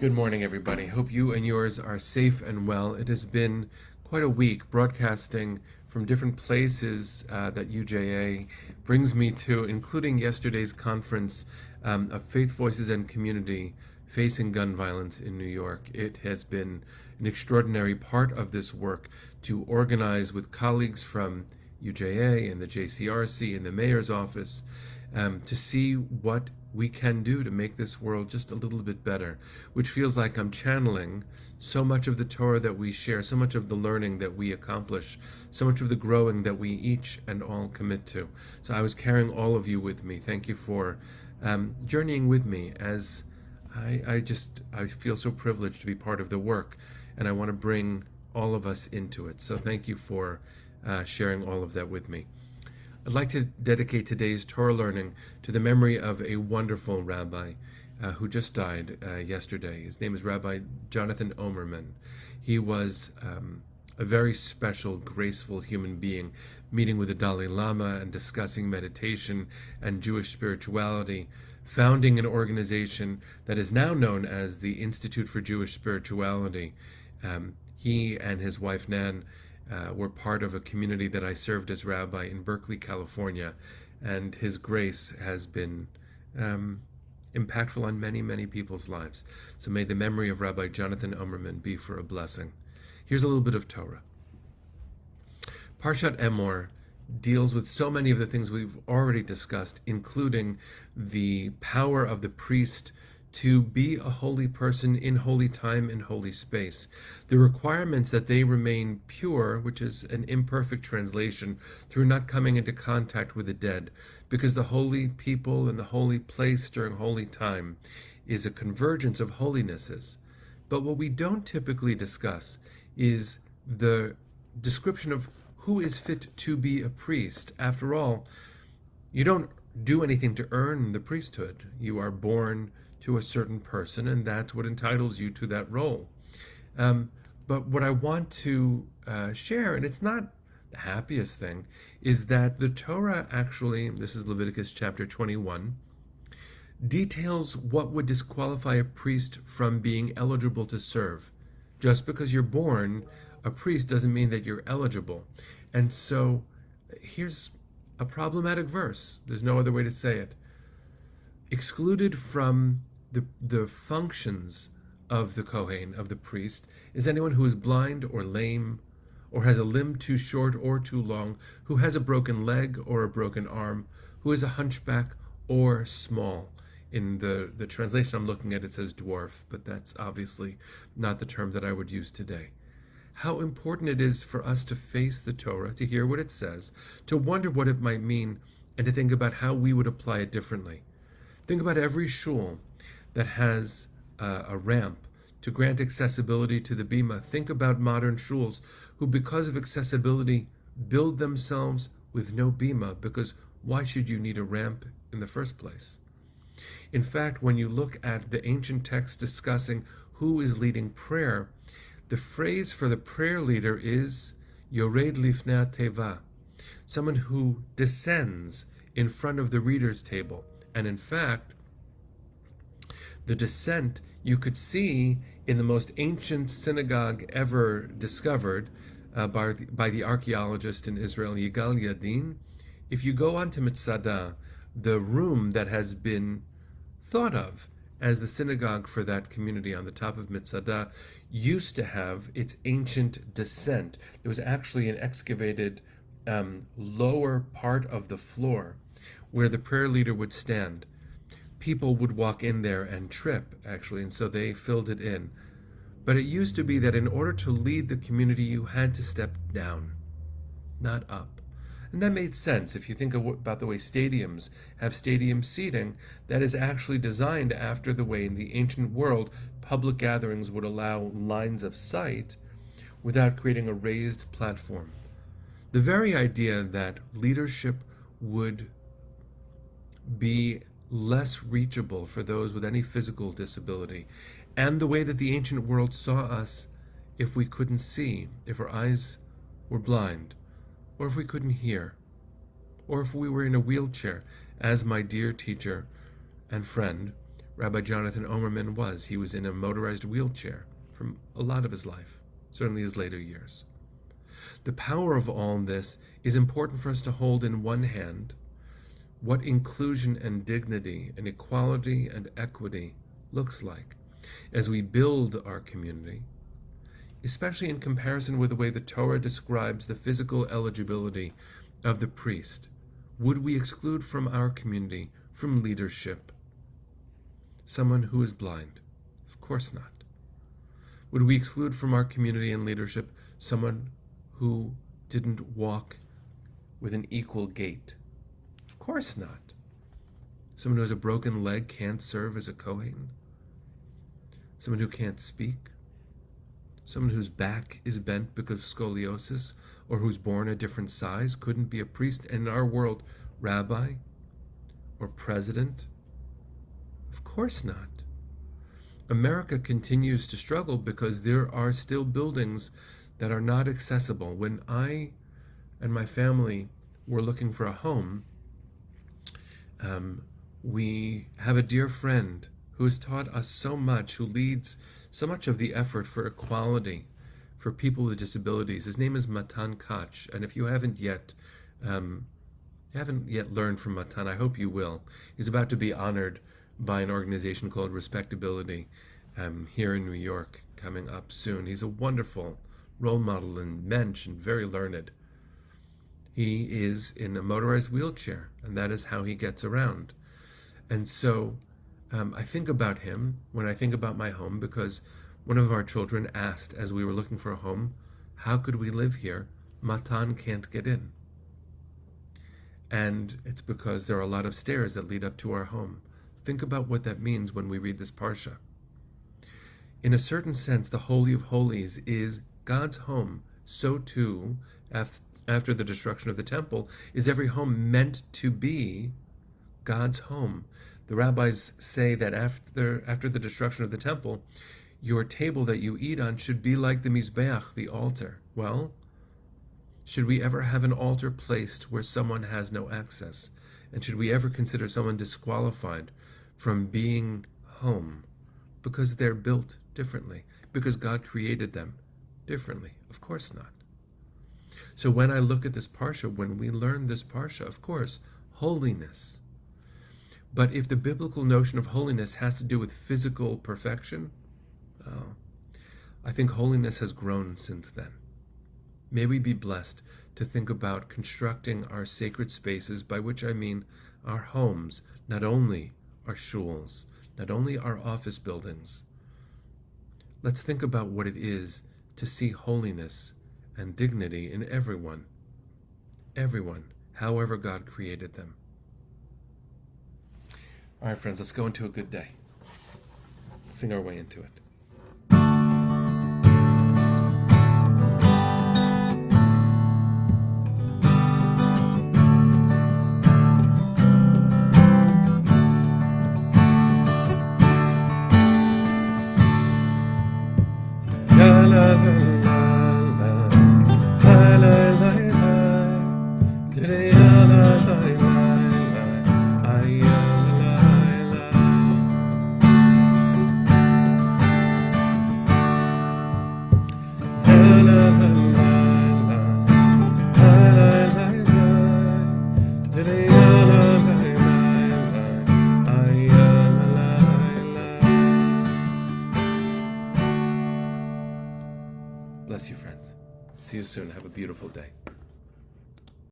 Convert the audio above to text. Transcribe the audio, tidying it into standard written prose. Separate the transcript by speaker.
Speaker 1: Good morning, everybody. Hope you and yours are safe and well. It has been quite a week broadcasting from different places that UJA brings me to, including yesterday's conference of Faith Voices and Community Facing Gun Violence in New York. It has been an extraordinary part of this work to organize with colleagues from UJA and the JCRC and the mayor's office to see what we can do to make this world just a little bit better, which feels like I'm channeling so much of the Torah that we share, so much of the learning that we accomplish, so much of the growing that we each and all commit to. So I was carrying all of you with me. Thank you for journeying with me as I feel so privileged to be part of the work, and I want to bring all of us into it. So thank you for sharing all of that with me. I'd like to dedicate today's Torah learning to the memory of a wonderful rabbi who just died yesterday. His name is Rabbi Jonathan Omerman. He was a very special, graceful human being, meeting with the Dalai Lama and discussing meditation and Jewish spirituality, founding an organization that is now known as the Institute for Jewish Spirituality. He and his wife Nan were part of a community that I served as rabbi in Berkeley, California, and his grace has been impactful on many, many people's lives. So may the memory of Rabbi Jonathan Omerman be for a blessing. Here's a little bit of Torah. Parshat Emor deals with so many of the things we've already discussed, including the power of the priest to be a holy person in holy time and holy space. The requirements that they remain pure, which is an imperfect translation, through not coming into contact with the dead, because the holy people and the holy place during holy time is a convergence of holinesses. But what we don't typically discuss is the description of who is fit to be a priest. After all, you don't do anything to earn the priesthood. You are born to a certain person, and that's what entitles you to that role. But what I want to share, and it's not the happiest thing, is that the Torah actually, this is Leviticus chapter 21, details what would disqualify a priest from being eligible to serve. Just because you're born a priest doesn't mean that you're eligible. And so here's a problematic verse. There's no other way to say it. Excluded from the functions of the Kohen, of the priest, is anyone who is blind or lame, or has a limb too short or too long, who has a broken leg or a broken arm, who is a hunchback or small. In the translation I'm looking at, it says dwarf, but that's obviously not the term that I would use today. How important it is for us to face the Torah, to hear what it says, to wonder what it might mean, and to think about how we would apply it differently. Think about every shul that has a ramp to grant accessibility to the bima. Think about modern shuls who, because of accessibility, build themselves with no bima, because why should you need a ramp in the first place? In fact, when you look at the ancient text discussing who is leading prayer, the phrase for the prayer leader is Yored Lifnei Teva, someone who descends in front of the reader's table. And in fact, the descent you could see in the most ancient synagogue ever discovered by the archaeologist in Israel, Yigal Yadin. If you go onto Mitzada, the room that has been thought of as the synagogue for that community on the top of Mitzada used to have its ancient descent. There was actually an excavated lower part of the floor where the prayer leader would stand. People would walk in there and trip, actually, and so they filled it in. But it used to be that in order to lead the community, you had to step down, not up. And that made sense. If you think about the way stadiums have stadium seating, that is actually designed after the way in the ancient world public gatherings would allow lines of sight without creating a raised platform. The very idea that leadership would be less reachable for those with any physical disability, and the way that the ancient world saw us if we couldn't see, if our eyes were blind, or if we couldn't hear, or if we were in a wheelchair, as my dear teacher and friend, Rabbi Jonathan Omerman was. He was in a motorized wheelchair for a lot of his life, certainly his later years. The power of all this is important for us to hold in one hand what inclusion and dignity and equality and equity looks like as we build our community, especially in comparison with the way the Torah describes the physical eligibility of the priest. Would we exclude from our community, from leadership, someone who is blind? Of course not. Would we exclude from our community and leadership someone who didn't walk with an equal gait? Of course not. Someone who has a broken leg can't serve as a Kohen? Someone who can't speak? Someone whose back is bent because of scoliosis, or who's born a different size, couldn't be a priest, and in our world, rabbi or president? Of course not. America continues to struggle because there are still buildings that are not accessible. When I and my family were looking for a home, we have a dear friend who has taught us so much, who leads so much of the effort for equality for people with disabilities. His name is Matan Koch, and if you haven't yet learned from Matan, I hope you will. He's about to be honored by an organization called Respectability here in New York, coming up soon. He's a wonderful role model and mensch and very learned. He is in a motorized wheelchair, and that is how he gets around. And so I think about him when I think about my home, because one of our children asked as we were looking for a home, how could we live here? Matan can't get in. And it's because there are a lot of stairs that lead up to our home. Think about what that means when we read this parsha. In a certain sense, the Holy of Holies is God's home. So too, after the destruction of the temple, is every home meant to be God's home. The rabbis say that after the destruction of the temple, your table that you eat on should be like the Mizbeach, the altar. Well, should we ever have an altar placed where someone has no access? And should we ever consider someone disqualified from being home because they're built differently, because God created them differently? Of course not. So when I look at this parsha, when we learn this parsha, of course, holiness. But if the biblical notion of holiness has to do with physical perfection, I think holiness has grown since then. May we be blessed to think about constructing our sacred spaces, by which I mean our homes, not only our shuls, not only our office buildings. Let's think about what it is to see holiness and dignity in everyone, however God created them. All right, friends, let's go into a good day. Let's sing our way into it. Bless you, friends. See you soon. Have a beautiful day.